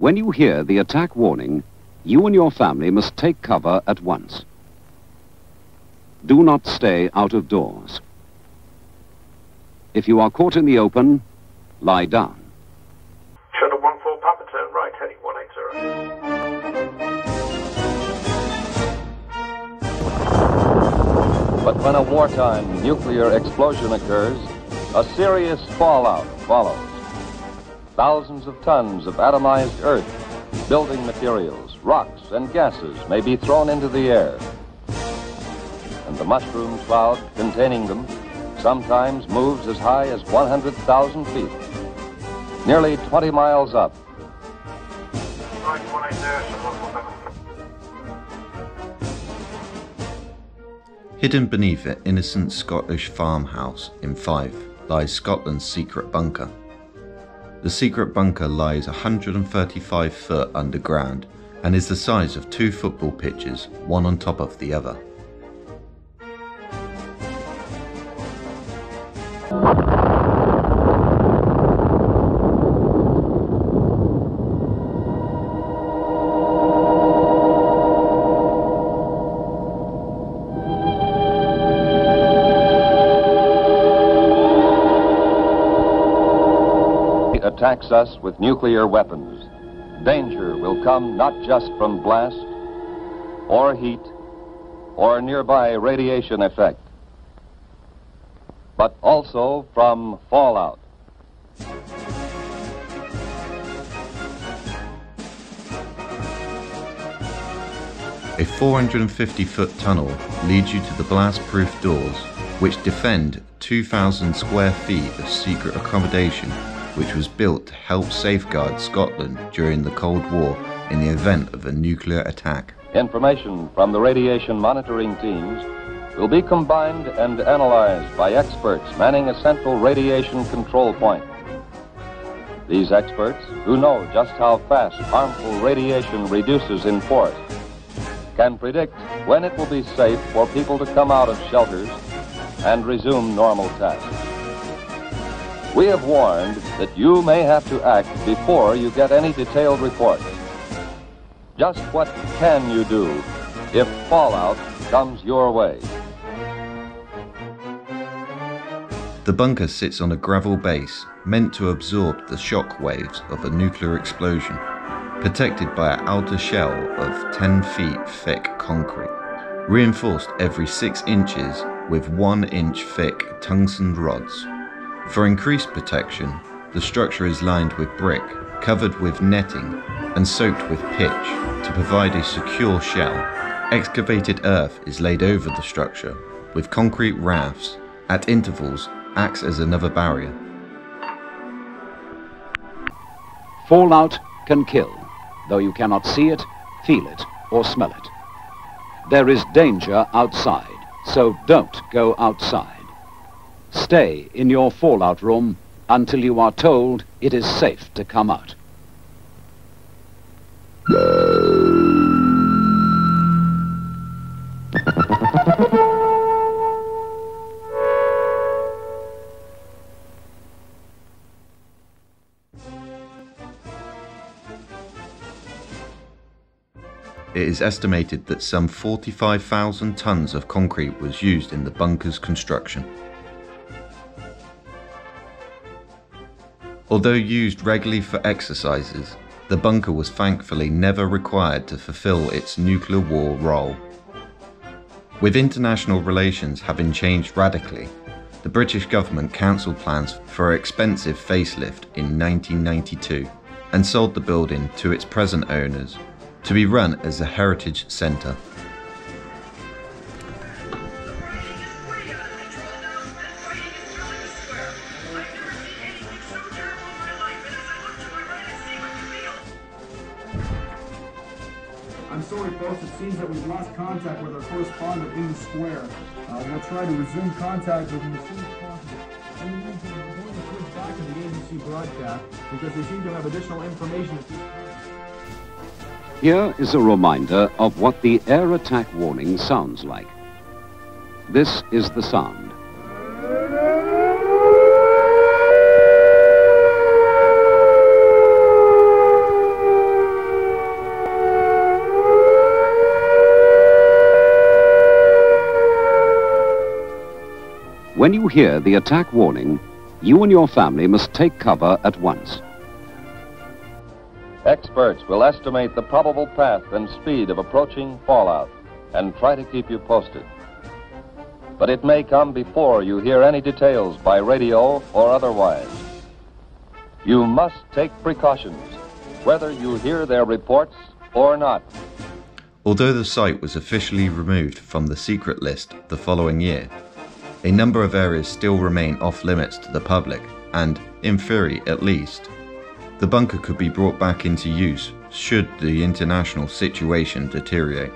When you hear the attack warning, you and your family must take cover at once. Do not stay out of doors. If you are caught in the open, lie down. Shuttle 14 Papa, turn right, heading 180. But when a wartime nuclear explosion occurs, a serious fallout follows. Thousands of tons of atomized earth, building materials, rocks, and gases may be thrown into the air. And the mushroom cloud containing them sometimes moves as high as 100,000 feet, nearly 20 miles up. Right, 180, shuttle 14 Papa. Hidden beneath an innocent Scottish farmhouse in Fife lies Scotland's secret bunker. The secret bunker lies 135 foot underground and is the size of 2 football pitches, one on top of the other. Attacks us with nuclear weapons. Danger will come not just from blast or heat or nearby radiation effect, but also from fallout. A 450-foot tunnel leads you to the blast-proof doors, which defend 2,000 square feet of secret accommodation, which was built to help safeguard Scotland during the Cold War in the event of a nuclear attack. Information from the radiation monitoring teams will be combined and analyzed by experts manning a central radiation control point. These experts, who know just how fast harmful radiation reduces in force, can predict when it will be safe for people to come out of shelters and resume normal tasks. We have warned that you may have to act before you get any detailed reports. Just what can you do if fallout comes your way? The bunker sits on a gravel base meant to absorb the shock waves of a nuclear explosion, protected by an outer shell of 10 feet thick concrete, reinforced every 6 inches with 1 inch thick tungsten rods. For increased protection, the structure is lined with brick, covered with netting, and soaked with pitch to provide a secure shell. Excavated earth is laid over the structure, with concrete rafts at intervals acts as another barrier. Fallout can kill, though you cannot see it, feel it, or smell it. There is danger outside, so don't go outside. Stay in your fallout room until you are told it is safe to come out. It is estimated that some 45,000 tons of concrete was used in the bunker's construction. Although used regularly for exercises, the bunker was thankfully never required to fulfill its nuclear war role. With international relations having changed radically, the British government cancelled plans for an expensive facelift in 1992 and sold the building to its present owners to be run as a heritage centre. I'm sorry, folks. It seems that we've lost contact with our correspondent in the square. We'll try to resume contact with him as soon as possible. And we're going to switch back to the ABC broadcast because they seem to have additional information at this time. Here is a reminder of what the air attack warning sounds like. This is the sound. When you hear the attack warning, you and your family must take cover at once. Experts will estimate the probable path and speed of approaching fallout and try to keep you posted. But it may come before you hear any details by radio or otherwise. You must take precautions, whether you hear their reports or not. Although the site was officially removed from the secret list the following year, a number of areas still remain off limits to the public and, in theory at least, the bunker could be brought back into use should the international situation deteriorate.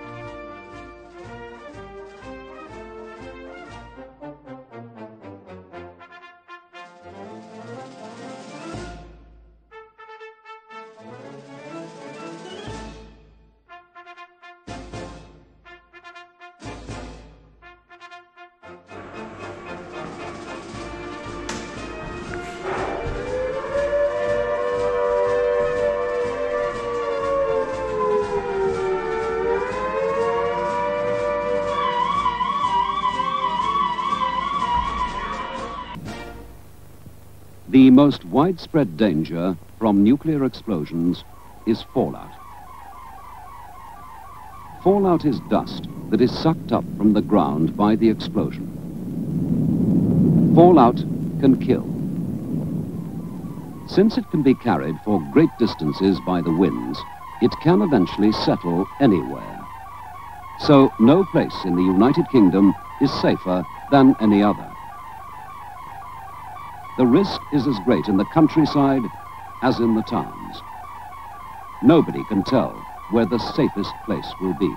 The most widespread danger from nuclear explosions is fallout. Fallout is dust that is sucked up from the ground by the explosion. Fallout can kill. Since it can be carried for great distances by the winds, it can eventually settle anywhere. So no place in the United Kingdom is safer than any other. The risk is as great in the countryside as in the towns. Nobody can tell where the safest place will be.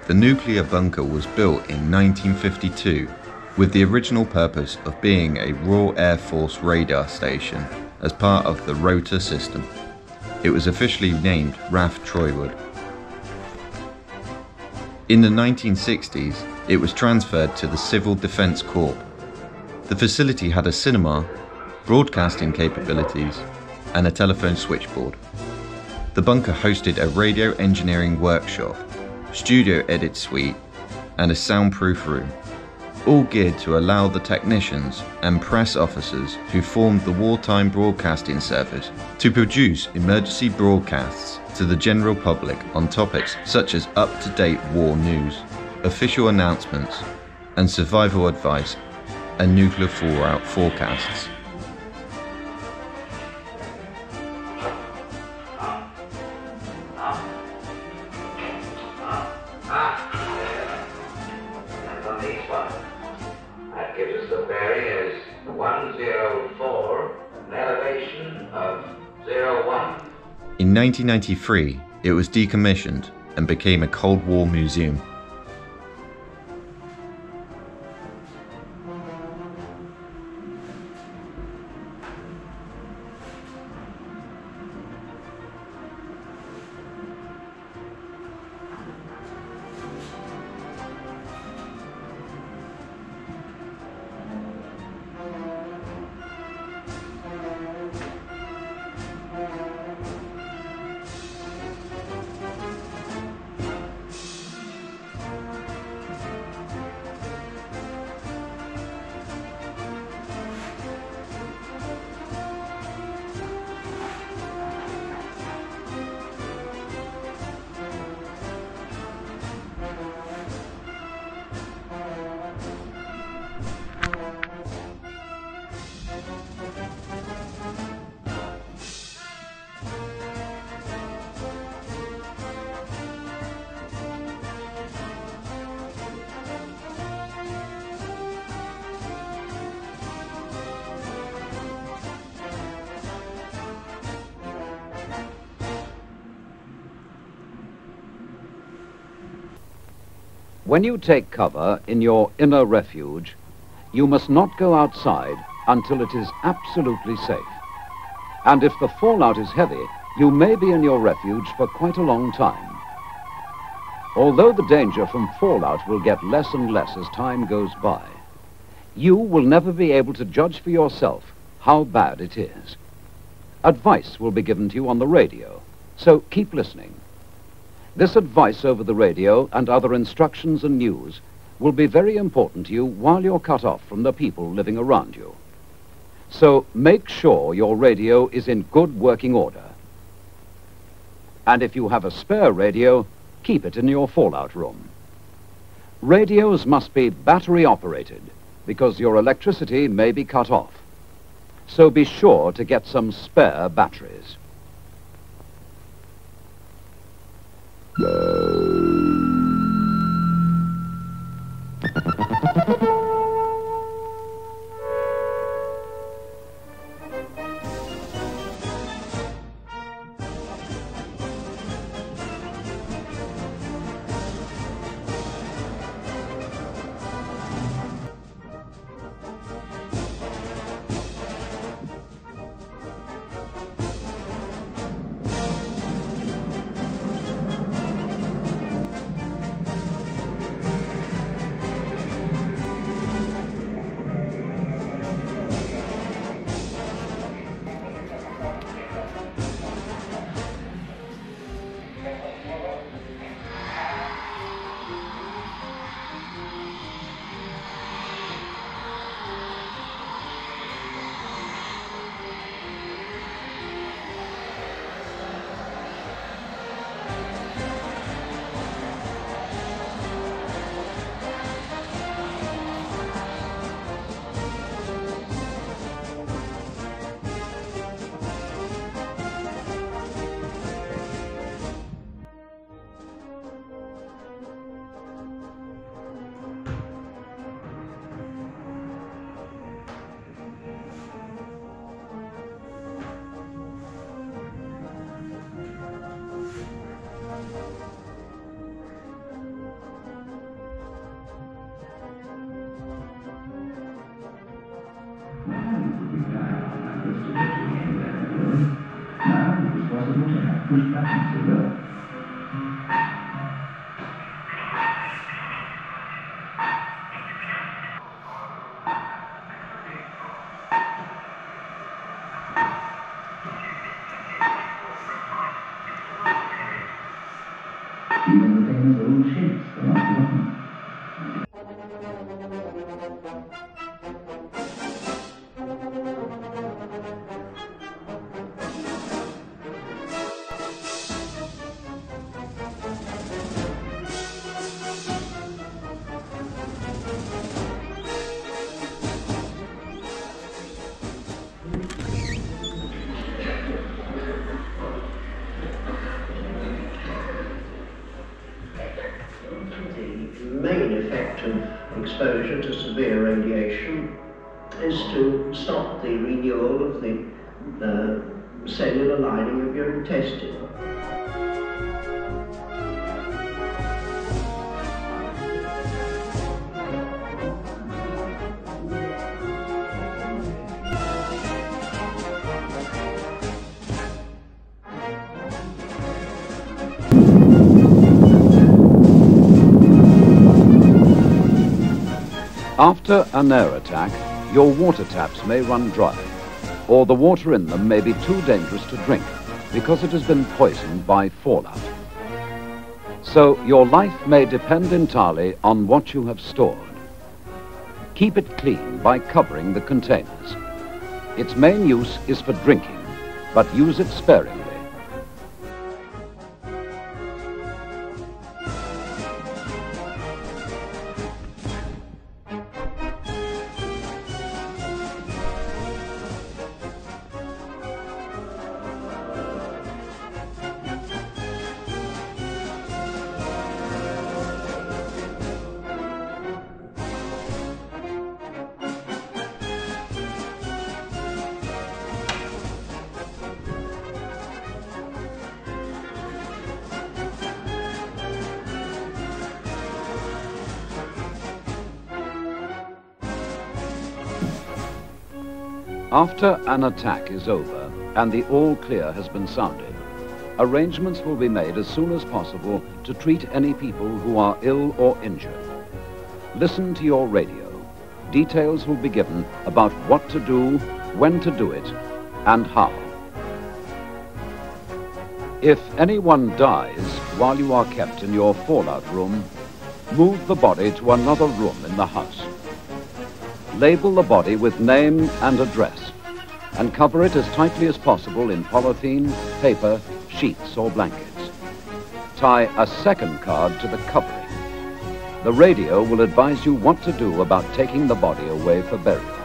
The nuclear bunker was built in 1952 with the original purpose of being a Royal Air Force radar station as part of the Rota system. It was officially named RAF Troywood. In the 1960s, it was transferred to the Civil Defence Corps. The facility had a cinema, broadcasting capabilities, and a telephone switchboard. The bunker hosted a radio engineering workshop, studio edit suite, and a soundproof room, all geared to allow the technicians and press officers who formed the Wartime Broadcasting Service to produce emergency broadcasts to the general public on topics such as up-to-date war news, official announcements, and survival advice and nuclear fallout forecasts. That gives us the bearing as 104, an elevation of 01. In 1993, it was decommissioned and became a Cold War museum. When you take cover in your inner refuge, you must not go outside until it is absolutely safe. And if the fallout is heavy, you may be in your refuge for quite a long time. Although the danger from fallout will get less and less as time goes by, you will never be able to judge for yourself how bad it is. Advice will be given to you on the radio, so keep listening. This advice over the radio and other instructions and news will be very important to you while you're cut off from the people living around you. So make sure your radio is in good working order. And if you have a spare radio, keep it in your fallout room. Radios must be battery operated because your electricity may be cut off. So be sure to get some spare batteries. Exposure to severe radiation is to stop the renewal of the cellular lining of your intestine. After an air attack, your water taps may run dry, or the water in them may be too dangerous to drink because it has been poisoned by fallout. So your life may depend entirely on what you have stored. Keep it clean by covering the containers. Its main use is for drinking, but use it sparingly. After an attack is over and the all clear has been sounded, arrangements will be made as soon as possible to treat any people who are ill or injured. Listen to your radio. Details will be given about what to do, when to do it, and how. If anyone dies while you are kept in your fallout room, move the body to another room in the house. Label the body with name and address, and cover it as tightly as possible in polythene, paper, sheets, or blankets. Tie a second card to the covering. The radio will advise you what to do about taking the body away for burial.